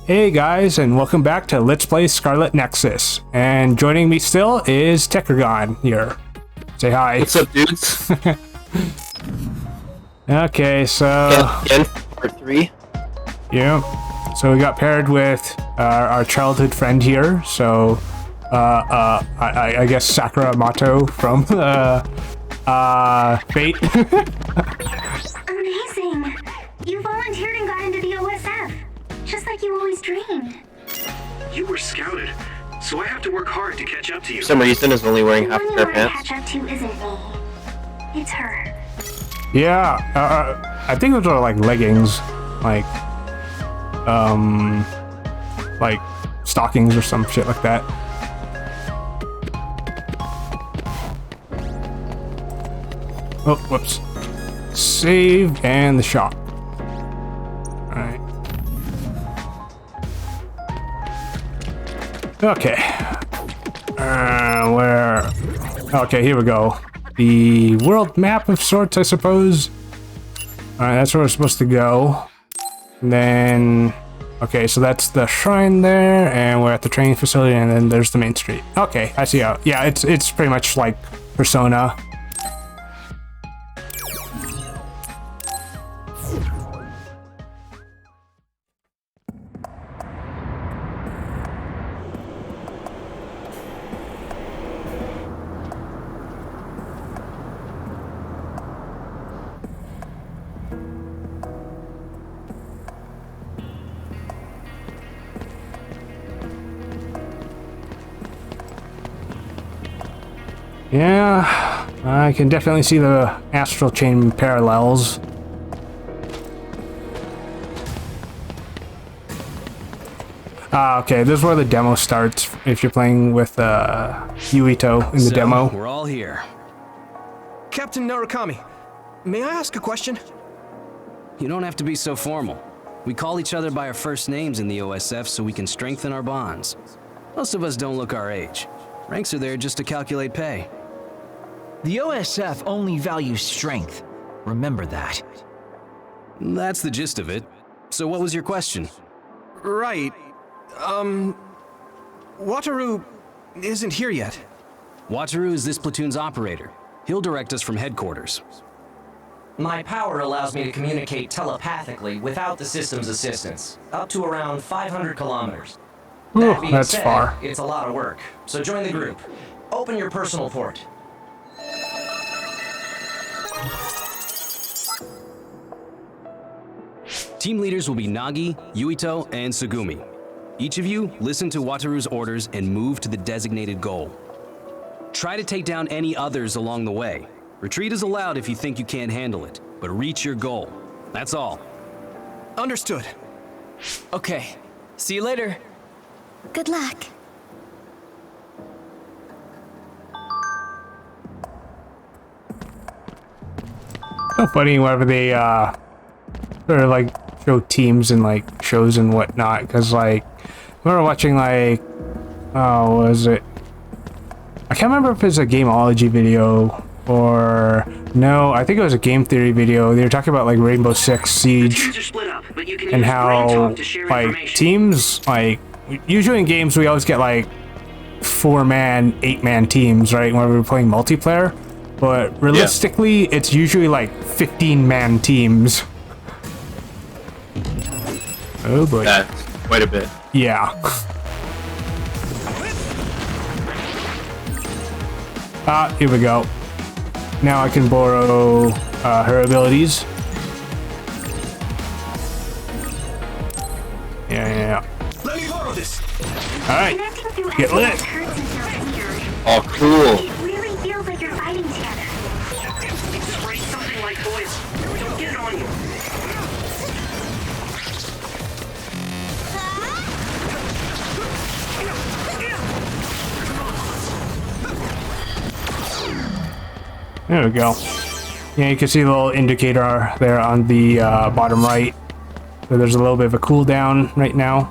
Hey guys, and welcome back to Let's Play Scarlet Nexus. And joining me still is Techregon here. Say hi. What's up, dudes? Okay, so... Again, part 3. Yeah. So we got paired with our childhood friend here. So, I guess Sakura Mato from Fate. Amazing! You volunteered and got into the OSF, just like you always dreamed. You were scouted, so I have to work hard to catch up to you. For some reason, is only wearing half a The pair one of you pants. want to catch up to isn't me. It's her. Yeah, I think those are like leggings, like stockings or some shit like that. Oh, whoops. Save and the shop. Alright. Okay. Where? Okay, here we go. The world map of sorts, I suppose. Alright, that's where we're supposed to go. And then... Okay, so that's the shrine there, and we're at the training facility, and then there's the main street. Okay, I see how... Yeah, it's pretty much like Persona. Yeah, I can definitely see the astral chain parallels. Okay, this is where the demo starts if you're playing with Yuito in the demo. We're all here. Captain Narukami, may I ask a question? You don't have to be so formal. We call each other by our first names in the OSF so we can strengthen our bonds. Most of us don't look our age. Ranks are there just to calculate pay. The OSF only values strength. Remember that. That's the gist of it. So what was your question? Right. Wataru isn't here yet. Wataru is this platoon's operator. He'll direct us from headquarters. My power allows me to communicate telepathically without the system's assistance, up to around 500 kilometers. That being That's said, far. it's a lot of work, so join the group. Open your personal port. Team leaders will be Nagi, Yuito, and Sugumi. Each of you listen to Wataru's orders and move to the designated goal. Try to take down any others along the way. Retreat is allowed if you think you can't handle it, but reach your goal. That's all. Understood. Okay. See you later. Good luck. So funny whenever they sort of like show teams and like shows and whatnot, because like we were watching like what was it? I can't remember if it's a gameology video or no, I think it was a game theory video. They were talking about like Rainbow Six Siege and how like teams, like usually in games we always get like 4-man, 8-man teams, right? When we're playing multiplayer, but realistically it's usually like 15-man teams. Oh boy. That's quite a bit. Yeah. Here we go. Now I can borrow her abilities. Yeah. Let me borrow this. Alright, get lit. Oh, cool. It really feels like you're fighting together. Spray something like boys. Don't get it on you. There we go. Yeah, you can see the little indicator there on the bottom right. So there's a little bit of a cooldown right now.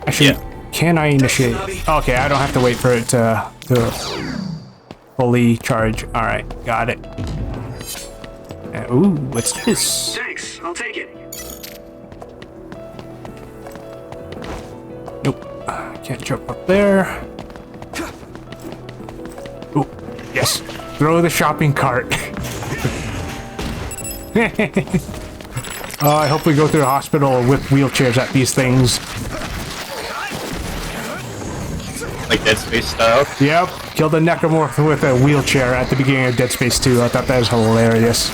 Actually, can I initiate? Okay, I don't have to wait for it to fully charge. All right, got it. Ooh, what's this? Thanks, I'll take it. Can't jump up there. Oh, yes. Throw the shopping cart. I hope we go through the hospital with wheelchairs at these things. Like Dead Space style? Yep. Killed a necromorph with a wheelchair at the beginning of Dead Space 2. I thought that was hilarious.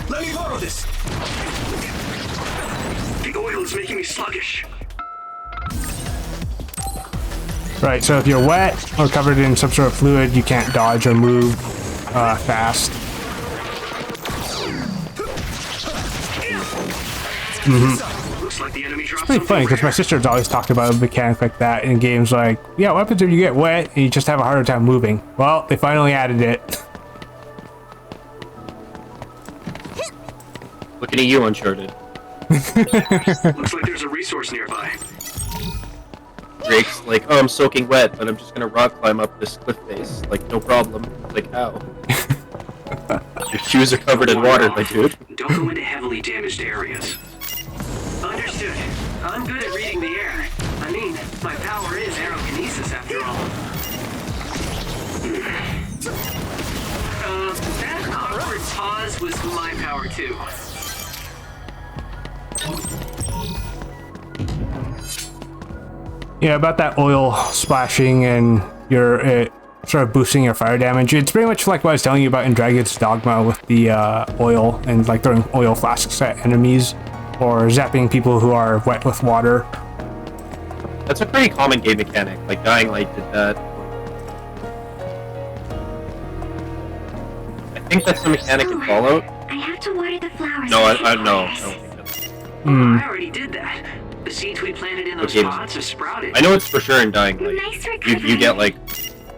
Let me borrow this. The oil is making me sluggish. Right, so if you're wet or covered in some sort of fluid, you can't dodge or move fast. Looks like the enemy dropped It's pretty funny because my sister's always talked about a mechanic like that in games like, yeah, what happens if you get wet and you just have a harder time moving? Well, they finally added it. Looking at you, Uncharted. Looks like there's a resource nearby. Drake's like, oh, I'm soaking wet, but I'm just gonna rock climb up this cliff face. Like, no problem. Like, how? Your shoes are covered in water, my dude. Don't go into heavily damaged areas. Understood. I'm good at reading the air. I mean, my power is aerokinesis after all. That awkward pause was my power too. Yeah, about that oil splashing and your sort of boosting your fire damage. It's pretty much like what I was telling you about in Dragon's Dogma with the oil and like throwing oil flasks at enemies or zapping people who are wet with water. That's a pretty common game mechanic. Like, Dying Light did that. I think that's the mechanic in Fallout. I have to water the flowers. No, I don't think that's... I already did that. The seeds we planted in those Okay. pots have sprouted. I know it's for sure in Dying Light. Nice You get, like,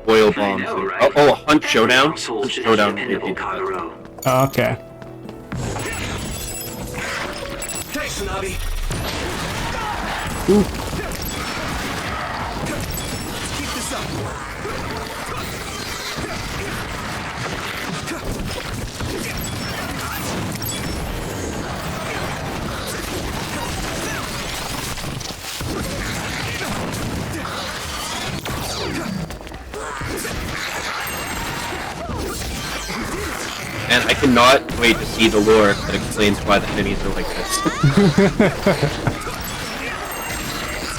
oil bombs. know, and- right? Oh, Hunt Showdown? Household Hunt should have Showdown. dependable Kagero. Oh, okay. Thanks, Navi. Keep this up. And I cannot wait to see the lore that explains why the enemies are like this.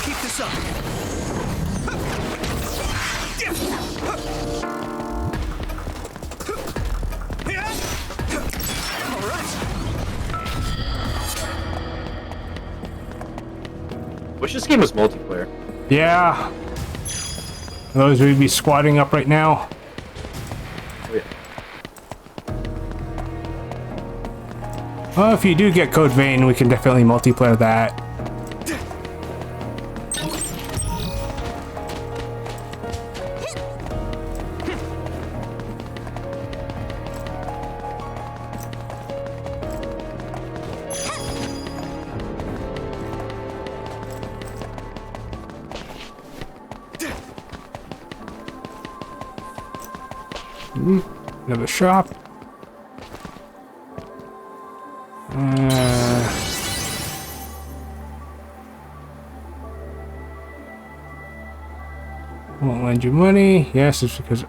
Keep this up. All right. Wish this game was multiplayer. Yeah. Those we'd be squatting up right now. Oh, yeah. Well, if you do get Code Vein, we can definitely multiplayer that. Another shop. Won't lend you money. Yes, it's because...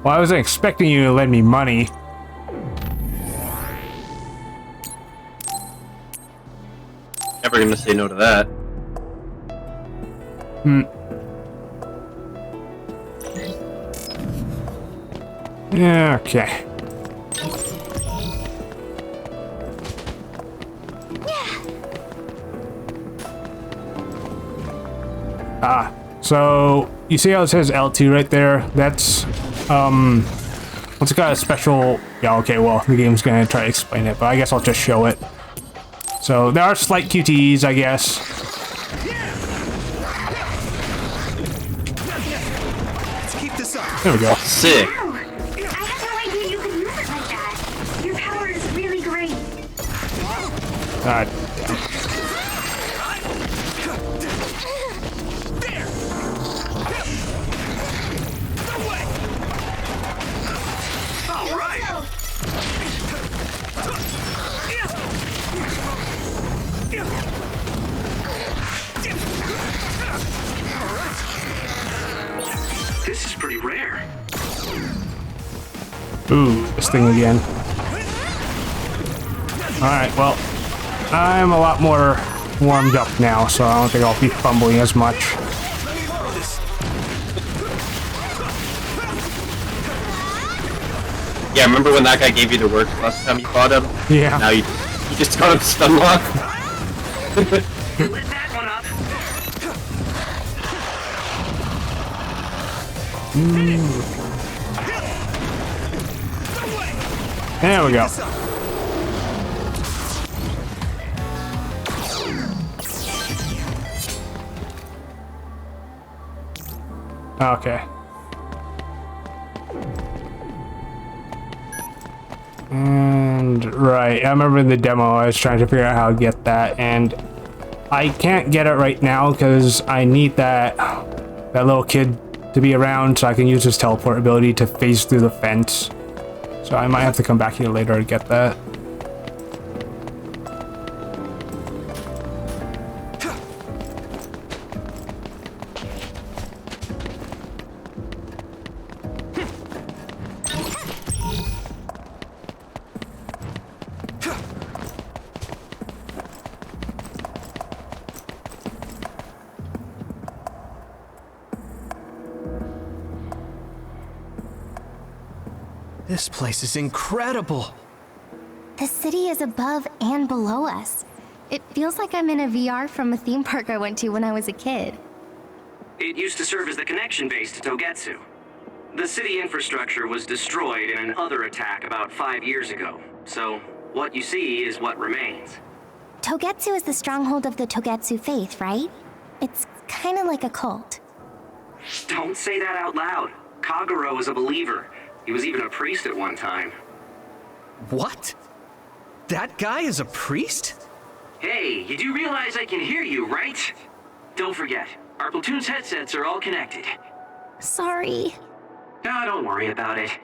Well, I wasn't expecting you to lend me money. Never gonna say no to that. Yeah, okay. So you see how it says L2 right there? That's it's got a special... Yeah, okay, well, the game's gonna try to explain it, but I guess I'll just show it. So there are slight QTEs, I guess. Let's keep this up. There we go. Sick. Wow! I had no idea you could use it like that. Your power is really great. All right. This is pretty rare. Ooh, this thing again. Alright, well, I'm a lot more warmed up now, so I don't think I'll be fumbling as much. Yeah, remember when that guy gave you the works last time you fought him? Yeah. Now you just got him stun locked. Lit that one up. There we go. Okay. And right, I remember in the demo I was trying to figure out how to get that, and I can't get it right now because I need that little kid to be around so I can use his teleport ability to phase through the fence. So I might have to come back here later to get that. This place is incredible. The city is above and below us. It feels like I'm in a VR from a theme park I went to when I was a kid. It used to serve as the connection base to Togetsu. The city infrastructure was destroyed in an other attack about 5 years ago, so what you see is what remains. Togetsu is the stronghold of the Togetsu faith, right? It's kind of like a cult. Don't say that out loud. Kagero is a believer. He was even a priest at one time. What? That guy is a priest? Hey, you do realize I can hear you, right? Don't forget, our platoon's headsets are all connected. Sorry. No, don't worry about it.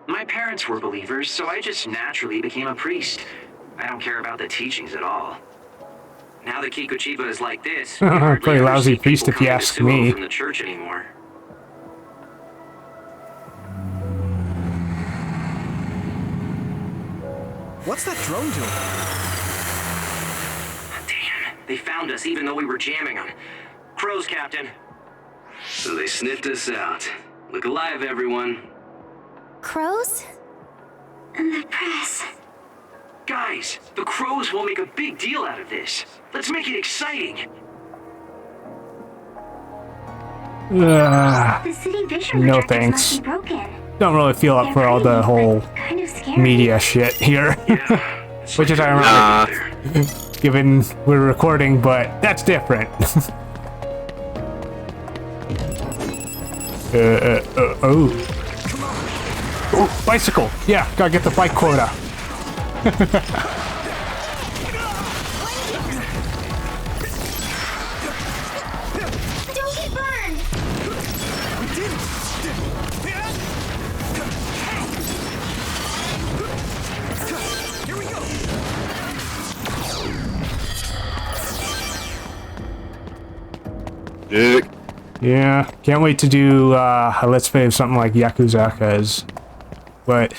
My parents were believers, so I just naturally became a priest. I don't care about the teachings at all. Now that Kikuchiba is like this, you hardly pretty ever lousy see priest people if you coming to ask Suo me. from the church anymore. What's that drone doing? Damn, they found us even though we were jamming them. Crows, Captain. So they sniffed us out. Look alive, everyone. Crows? The press. Guys, the crows will make a big deal out of this. Let's make it exciting. The city vision No projectors thanks. must be broken. Don't really feel up for all the whole Kind of scary. media shit here. Yeah. Which is ironic, given we're recording, but that's different. Oh. Oh, bicycle! Yeah, gotta get the bike quota. Don't get burned! Here we go. Dick. Yeah, can't wait to do a let's play of something like Yakuza, but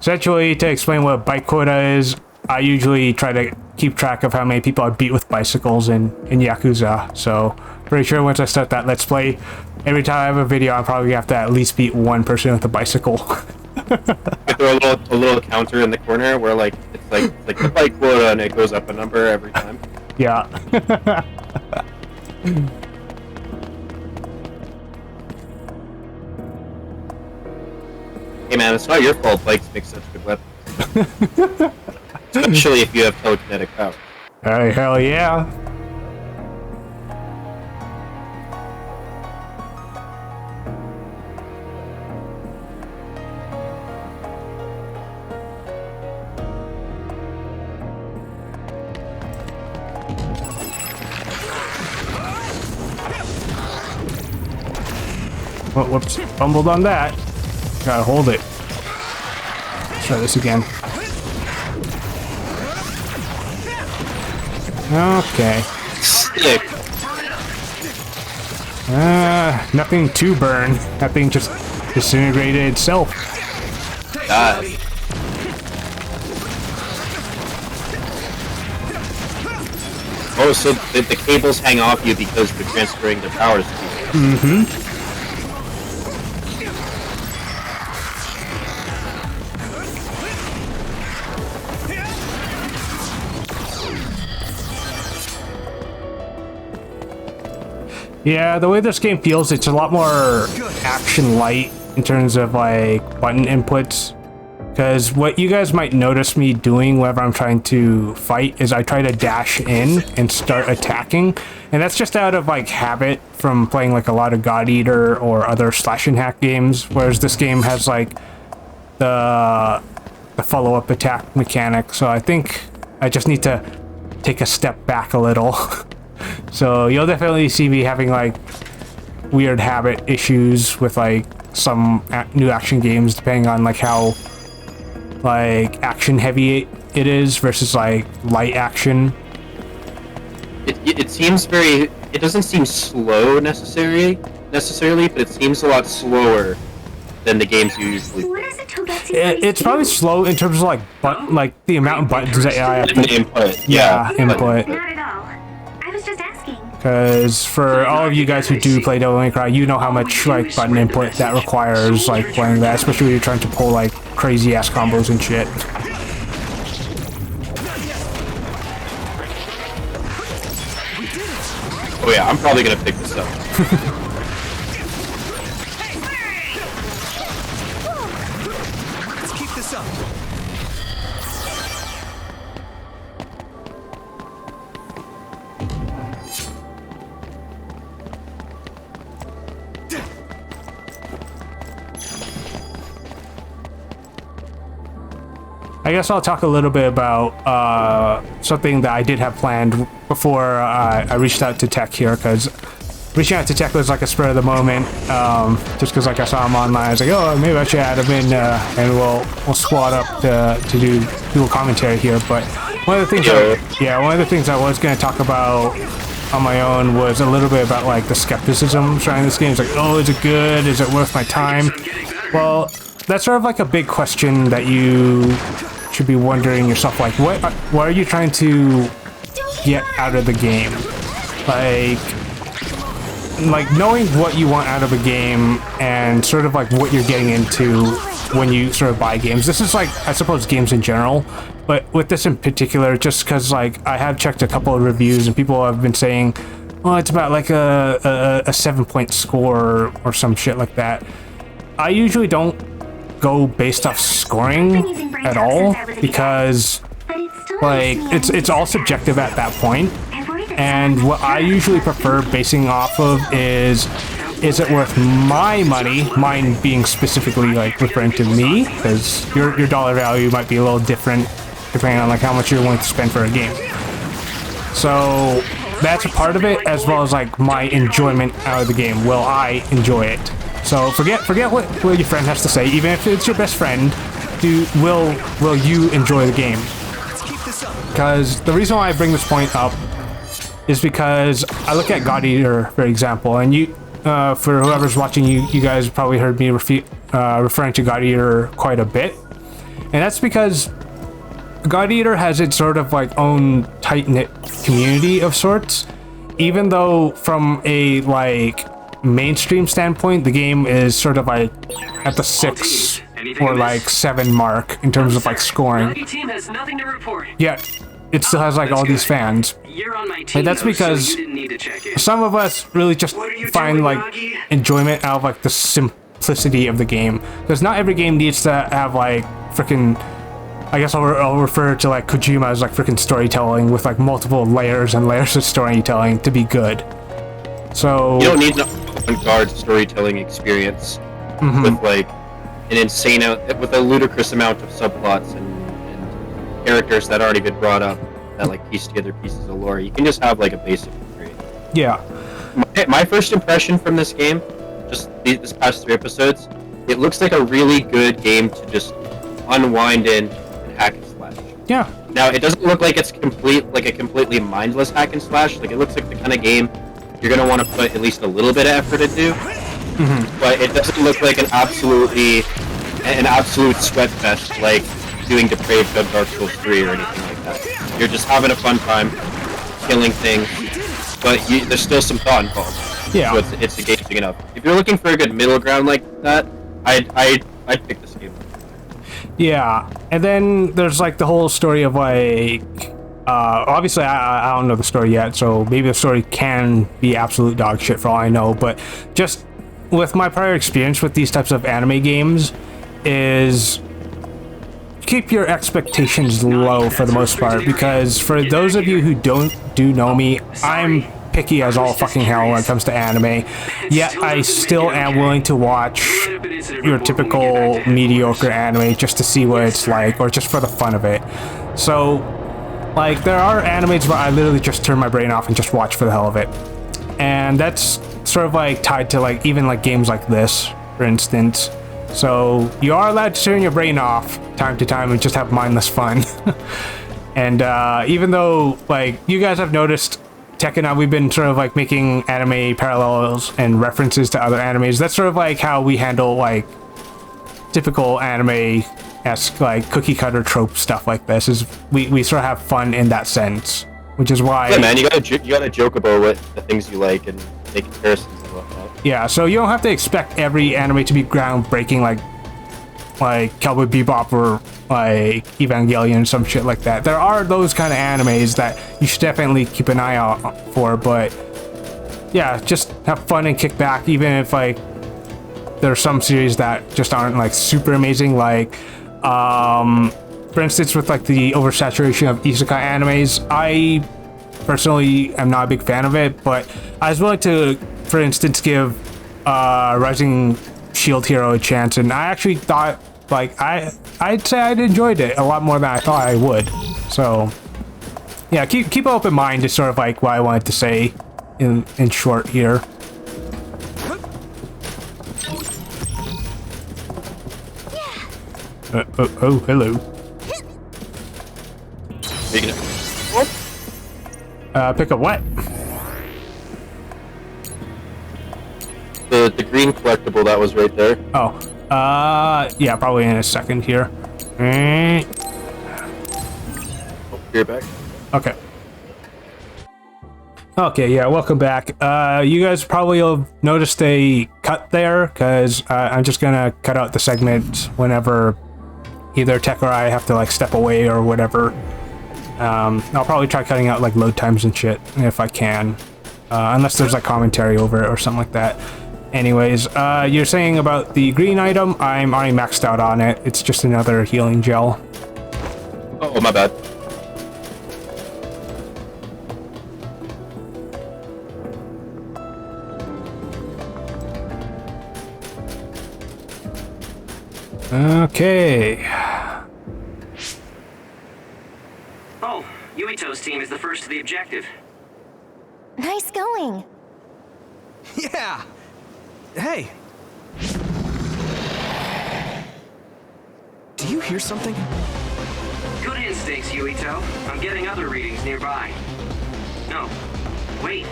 essentially, to explain what a bike quota is, I usually try to keep track of how many people I beat with bicycles in Yakuza, so pretty sure once I start that let's play, every time I have a video, I'm probably gonna have to at least beat one person with a bicycle. Throw a little counter in the corner where like it's like the bike quota and it goes up a number every time. Yeah. Hey man, it's not your fault bikes make such good weapons. Especially if you have telekinetic power. Hey, hell yeah. Oh, whoops, fumbled on that. Gotta hold it. try this again. Okay. Stick. Nothing to burn. That thing just disintegrated itself. God. Oh, so the cables hang off you because they're transferring the powers to you. Mm-hmm. Yeah, the way this game feels, it's a lot more action light in terms of like button inputs. Because what you guys might notice me doing whenever I'm trying to fight is I try to dash in and start attacking. And that's just out of like habit from playing like a lot of God Eater or other slash and hack games. Whereas this game has like the follow-up attack mechanic. So I think I just need to take a step back a little. So you'll definitely see me having like weird habit issues with like some new action games, depending on like how like action heavy it is versus like light action. It seems very. It doesn't seem slow necessarily, but it seems a lot slower than the games you usually play. It's probably slow in terms of like the amount of buttons that I have to input. Yeah, input. Not at all. I was just asking. Because for all of you guys who do play Devil May Cry, you know how much like button input that requires, like playing that, especially when you're trying to pull like crazy ass combos and shit. Oh yeah, I'm probably gonna pick this up. Let's keep this up. I guess I'll talk a little bit about something that I did have planned before I reached out to Tech here, because reaching out to Tech was like a spur of the moment, just because like I saw him online. I was like, oh, maybe I should add him in, and we'll squad up to do a commentary here. But one of the things, one of the things I was going to talk about on my own was a little bit about like the skepticism surrounding this game. It's like, oh, is it good? Is it worth my time? Well, that's sort of like a big question that you should be wondering yourself, like what are you trying to get out of the game? Like knowing what you want out of a game and sort of like what you're getting into when you sort of buy games. This is like, I suppose, games in general, but with this in particular, just because like I have checked a couple of reviews and people have been saying, well, it's about like a 7-point score or some shit like that. I usually don't go based off scoring at all, because like it's all subjective at that point. And what I usually prefer basing off of is it worth my money, mine being specifically like referring to me, because your dollar value might be a little different depending on like how much you're willing to spend for a game. So that's a part of it, as well as like my enjoyment out of the game. Will I enjoy it? So forget what your friend has to say, even if it's your best friend. Will you enjoy the game? Because the reason why I bring this point up is because I look at God Eater, for example, and you, for whoever's watching, you guys probably heard me referring to God Eater quite a bit, and that's because God Eater has its sort of like own tight-knit community of sorts, even though from a like mainstream standpoint, the game is sort of like at the 6 or like 7 mark in terms of like scoring. Team has nothing to report. Yeah, it still has like all these fans. You're on my team, And that's because so you didn't need to check in. some of us really just find doing, like Nagi? enjoyment out of like the simplicity of the game, because not every game needs to have like freaking, I guess I'll refer to like Kojima as like freaking storytelling with like multiple layers and layers of storytelling to be good. So You don't need an avant-garde storytelling experience with like an insane, with a ludicrous amount of subplots and characters that aren't even brought up that like piece together pieces of lore. You can just have like a basic experience. yeah, My first impression from this game, just this past 3 episodes, it looks like a really good game to just unwind in and hack and slash. Yeah. Now it doesn't look like it's a completely mindless hack and slash. Like it looks like the kind of game you're gonna want to put at least a little bit of effort into. But it doesn't look like an absolute sweat fest like doing Depraved of Dark Souls 3 or anything like that. You're just having a fun time, killing things, but there's still some thought involved. Yeah. So it's engaging enough. If you're looking for a good middle ground like that, I'd pick this game. Yeah, and then there's like the whole story of like, obviously I don't know the story yet, so maybe the story can be absolute dog shit for all I know, but just with my prior experience with these types of anime games is keep your expectations low for the most part, because for those of you who do know me, I'm picky as all fucking hell when it comes to anime, yet I still am willing to watch your typical mediocre anime just to see what it's like, or just for the fun of it. So like there are animes where I literally just turn my brain off and just watch for the hell of it, and that's sort of like tied to like even like games like this, for instance. So you are allowed to turn your brain off time to time and just have mindless fun. And even though like you guys have noticed, Tech and I, we've been sort of like making anime parallels and references to other animes. That's sort of like how we handle like typical anime-esque like cookie cutter trope stuff like this. Is we sort of have fun in that sense, which is why. Yeah, man, you gotta joke about what the things you like and make comparisons and whatnot. Yeah, so you don't have to expect every anime to be groundbreaking like Cowboy Bebop or like Evangelion or some shit like that. There are those kind of animes that you should definitely keep an eye out for, but yeah, just have fun and kick back, even if like there are some series that just aren't like super amazing, like for instance with like the oversaturation of isekai animes. I personally am not a big fan of it, but I was willing to, for instance, give Rising Shield Hero a chance, and I actually thought like I'd say I'd enjoyed it a lot more than I thought I would. So yeah, keep an open mind is sort of like what I wanted to say in short here. Oh, hello. Speaking of what? Pick up what? The green collectible that was right there. Oh, yeah, probably in a second here. Oh, you're back. Okay. Okay, yeah, welcome back. You guys probably have noticed a cut there, because I'm just gonna cut out the segment whenever either Tech or I have to like step away or whatever. I'll probably try cutting out like load times and shit if I can, unless there's like commentary over it or something like that. Anyways, you're saying about the green item, I'm already maxed out on it. It's just another healing gel. Oh, my bad. Okay. Oh, Yuito's team is the first to the objective. Nice going. Yeah! Hey! Do you hear something? Good instincts, Yuito. I'm getting other readings nearby. No. Wait.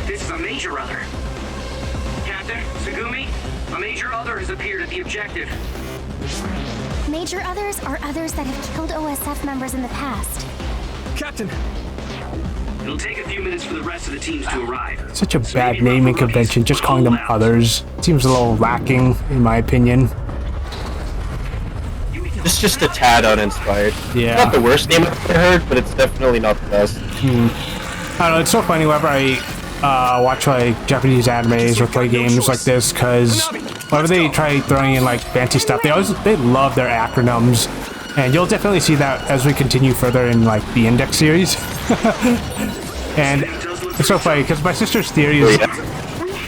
This is a major other. Captain, Tsugumi, a major other has appeared at the objective. Major others are others that have killed OSF members in the past. Captain! It'll take a few minutes for the rest of the teams to arrive. Such a bad naming convention, just calling them others. Seems a little lacking, in my opinion. It's just a tad uninspired. Yeah. Not the worst name I've ever heard, but it's definitely not the best. I don't know, it's so funny whenever I watch like Japanese animes or play games like this, because whenever they try throwing in like fancy stuff, they love their acronyms, and you'll definitely see that as we continue further in like the Index series. And it's so funny because my sister's theory is,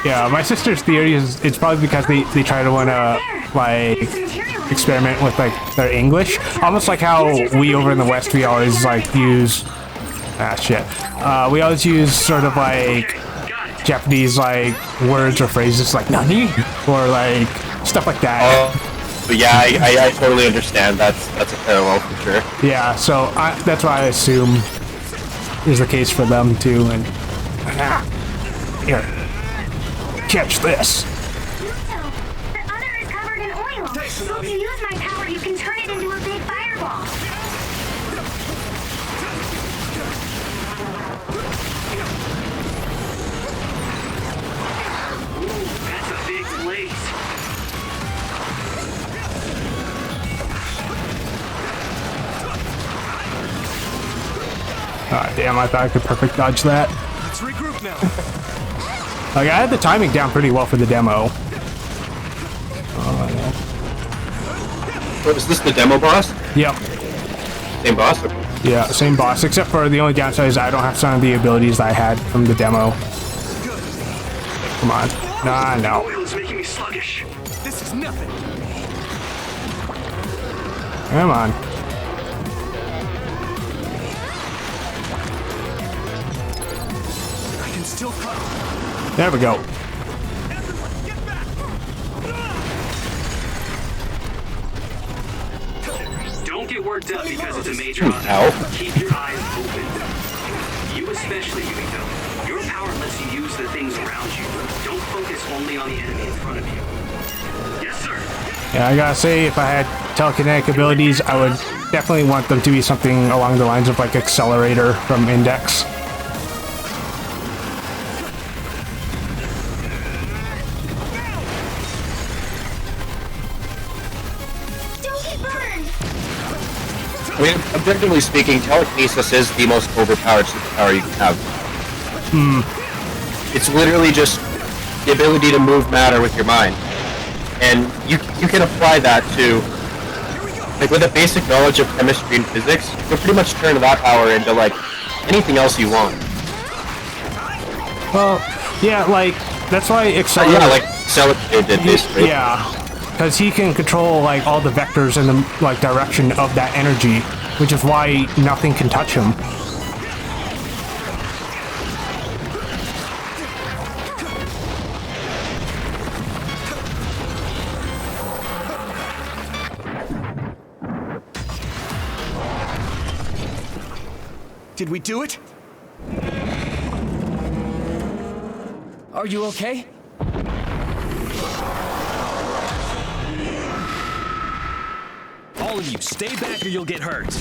my sister's theory is it's probably because they try to wanna like experiment with like their English, almost like how we over in the West we always like use we always use sort of like Japanese like words or phrases like nani or like stuff like that. But yeah, I totally understand. That's a parallel for sure. Yeah, so that's why I assume is the case for them too. And here, catch this. Yuito, the other is covered in oil. So if you use my power, you can turn it into a big fireball. That's a big blaze. Ah, damn, I thought I could perfect dodge that. Let's regroup now. Like, I had the timing down pretty well for the demo. Is this the demo boss? Yep. Same boss? Yeah, same boss, except for the only downside is I don't have some of the abilities that I had from the demo. Come on. Nah, no. Oil is making me sluggish. This is nothing. Come on. I can still cut. There we go. Everyone, get back! Don't get worked up because it's a major Ow. object. Keep your eyes open. You especially, Yuito. Your power lets you use the things around you. Don't focus only on the enemy in front of you. Yes, sir. Yeah, I gotta say, if I had telekinetic abilities, I would definitely want them to be something along the lines of like Accelerator from Index. Don't get burned! I mean, objectively speaking, telekinesis is the most overpowered superpower you can have. It's literally just the ability to move matter with your mind. And you can apply that to, like, with a basic knowledge of chemistry and physics, you can pretty much turn that power into, like, anything else you want. Well, yeah, like, that's why Accelerator... Yeah, like Scarlet did basically. Yeah, because he can control, like, all the vectors in the, like, direction of that energy, which is why nothing can touch him. Did we do it? Are you okay? All of you, stay back or you'll get hurt.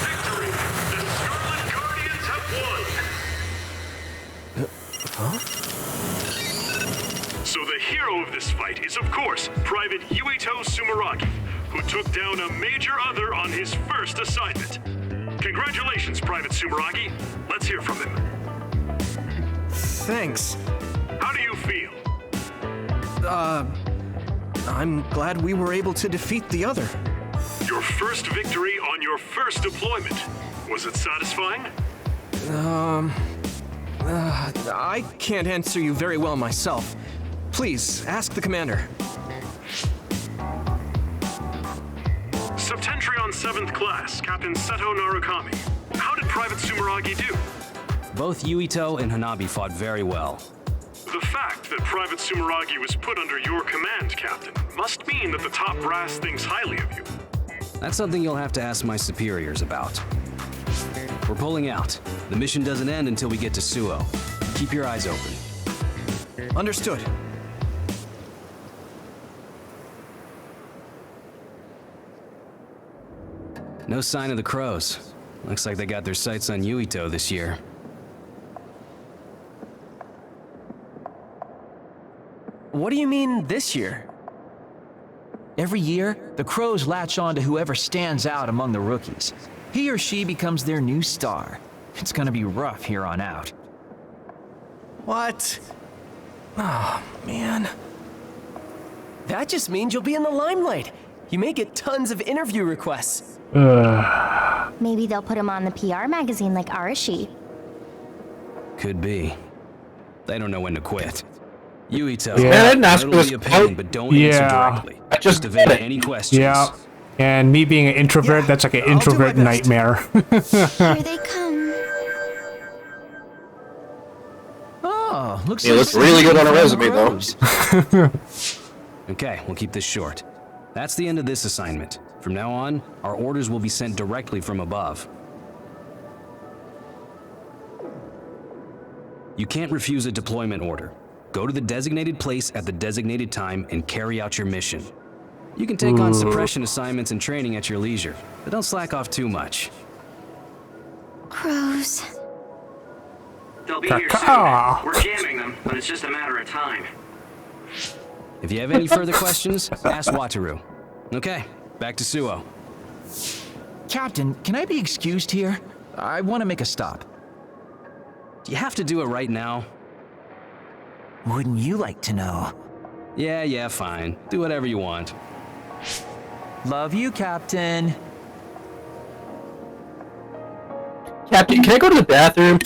Victory! The Scarlet Guardians have won! So the hero of this fight is, of course, Private Yuito Sumeragi, who took down a major other on his first assignment. Congratulations, Private Sumeragi. Let's hear from him. Thanks. How do you feel? I'm glad we were able to defeat the other. Your first victory on your first deployment. Was it satisfying? I can't answer you very well myself. Please, ask the commander. Septentrion 7th Class, Captain Seto Narukami. How did Private Sumeragi do? Both Yuito and Hanabi fought very well. The fact that Private Sumeragi was put under your command, Captain, must mean that the top brass thinks highly of you. That's something you'll have to ask my superiors about. We're pulling out. The mission doesn't end until we get to Suo. Keep your eyes open. Understood. No sign of the crows. Looks like they got their sights on Yuito this year. What do you mean this year? Every year, the crows latch on to whoever stands out among the rookies. He or she becomes their new star. It's gonna be rough here on out. What? Oh, man. That just means you'll be in the limelight. You may get tons of interview requests. Maybe they'll put him on the PR magazine like Arashi. Could be. They don't know when to quit. Yuito, Man, I didn't ask for this a pain, but don't answer directly. I just evade did it. any questions. Yeah. And me being an introvert, that's like an introvert nightmare. Here they come. Oh, looks He like looks really good on a resume, though. though. Okay, we'll keep this short. That's the end of this assignment. From now on, our orders will be sent directly from above. You can't refuse a deployment order. Go to the designated place at the designated time and carry out your mission. You can take on suppression assignments and training at your leisure, but don't slack off too much. Crows. They'll be here soon. Caw. We're jamming them, but it's just a matter of time. If you have any further questions, ask Wataru. Okay, back to Suo. Captain, can I be excused here? I want to make a stop. Do you have to do it right now? Wouldn't you like to know? Yeah, fine. Do whatever you want. Love you, Captain. Captain, can I go to the bathroom?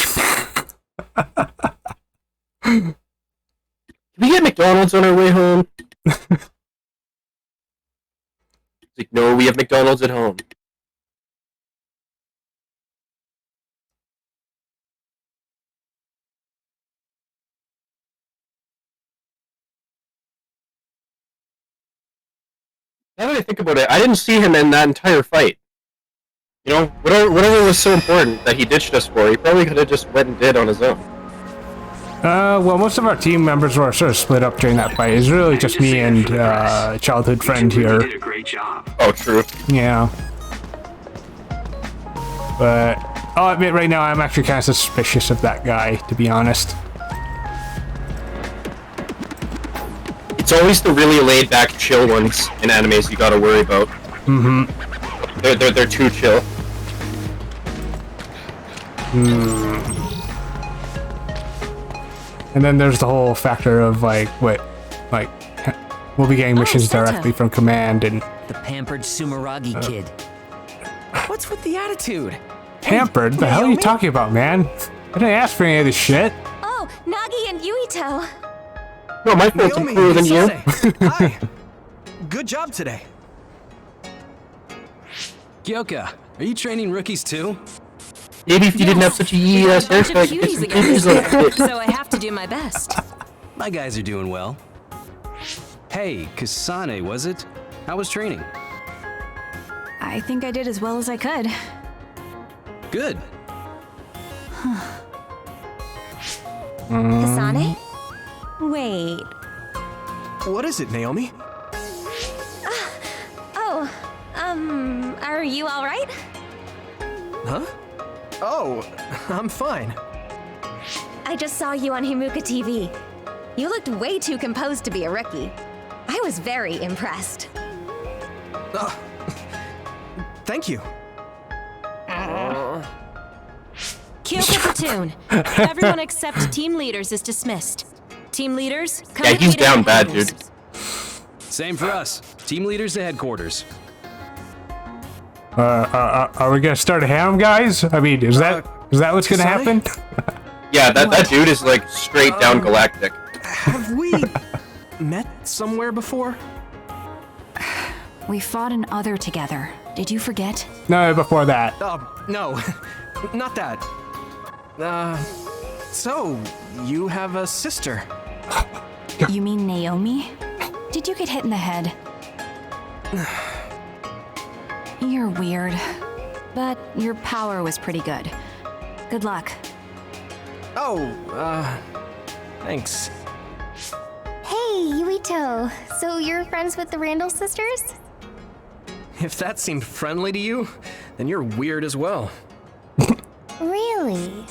Can we get McDonald's on our way home? It's like, no, we have McDonald's at home. Now that I think about it, I didn't see him in that entire fight. You know, whatever was so important that he ditched us for, he probably could have just went and did on his own. Well, most of our team members were sort of split up during that fight. It's really just me and childhood friend You here. did a great job. Oh, true. Yeah. But I'll admit right now I'm actually kind of suspicious of that guy, to be honest. It's always the really laid-back, chill ones in animes you gotta worry about. Mm-hmm. They're too chill. And then there's the whole factor of like we'll be getting missions directly from command and The pampered Sumeragi kid. What's with the attitude? pampered. The hell are you talking about, man? I didn't ask for any of this shit. Oh, Nagi and Yuito. No, my fault's Naomi, cooler than you. Kasane. Hi. Good job today. Kyoka, are you training rookies too? Maybe if you didn't have such a yee-ass hairstyle, I could get some titties on it. So I have to do my best. My guys are doing well. Hey, Kasane, was it? How was training? I think I did as well as I could. Good. Kasane? Wait. What is it, Naomi? Oh, are you all right? Huh? Oh, I'm fine. I just saw you on Himuka TV. You looked way too composed to be a rookie. I was very impressed. Thank you. Kyoka platoon. Everyone except team leaders is dismissed. Team leaders, come Yeah, with he's me to down bad, headquarters. dude. Same for us. Team leaders to headquarters. Are we gonna start a ham, guys? I mean, is that what's gonna happen? Yeah, that dude is like straight down galactic. Have we met somewhere before? We fought in Other together. Did you forget? No, before that. No, not that. So, you have a sister. You mean Naomi? Did you get hit in the head? You're weird. But your power was pretty good. Good luck. Oh, thanks. Hey, Yuito. So you're friends with the Randall sisters? If that seemed friendly to you, then you're weird as well. Really?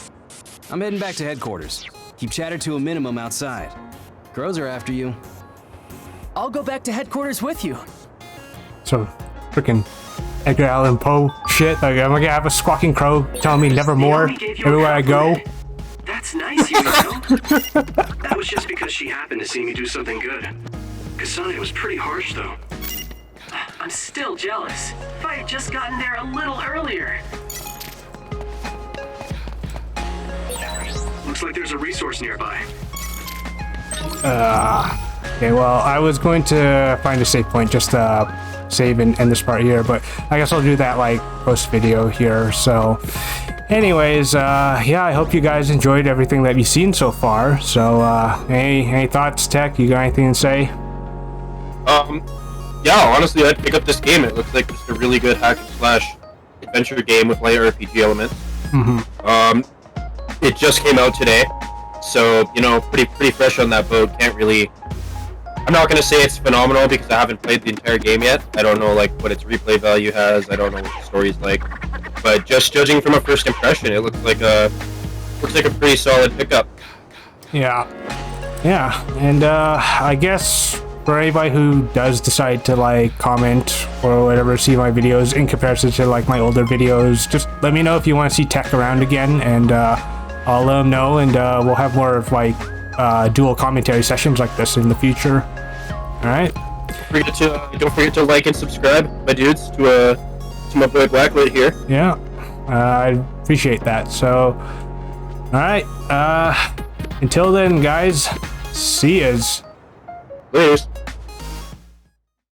I'm heading back to headquarters. Keep chatter to a minimum outside. Crows are after you. I'll go back to headquarters with you. So, freaking Edgar Allan Poe shit. Like, am I gonna have a squawking crow telling me nevermore Naomi gave you a everywhere I go? compliment. That's nice, Yuito. That was just because she happened to see me do something good. Kasane was pretty harsh, though. I'm still jealous. If I had just gotten there a little earlier. Looks like there's a resource nearby. Okay, well, I was going to find a save point just to save and end this part here, but I guess I'll do that like post video here. So anyways, yeah, I hope you guys enjoyed everything that you've seen so far. So any thoughts, Tech? You got anything to say? Yeah, honestly, I'd pick up this game. It looks like just a really good hack and slash adventure game with light RPG elements. It just came out today, so you know, pretty fresh on that boat. Can't really. I'm not gonna say it's phenomenal because I haven't played the entire game yet. I don't know like what its replay value has. I don't know what the story's like. But just judging from a first impression, it looks like a pretty solid pickup. Yeah, and I guess for anybody who does decide to like comment or whatever, see my videos in comparison to like my older videos, just let me know if you want to see Tech around again, and I'll let them know, and we'll have more of like dual commentary sessions like this in the future. All right. Don't forget to like and subscribe, my dudes, to my boy Blacklight here. Yeah, I appreciate that. So, all right. Until then, guys, see yas. Cheers.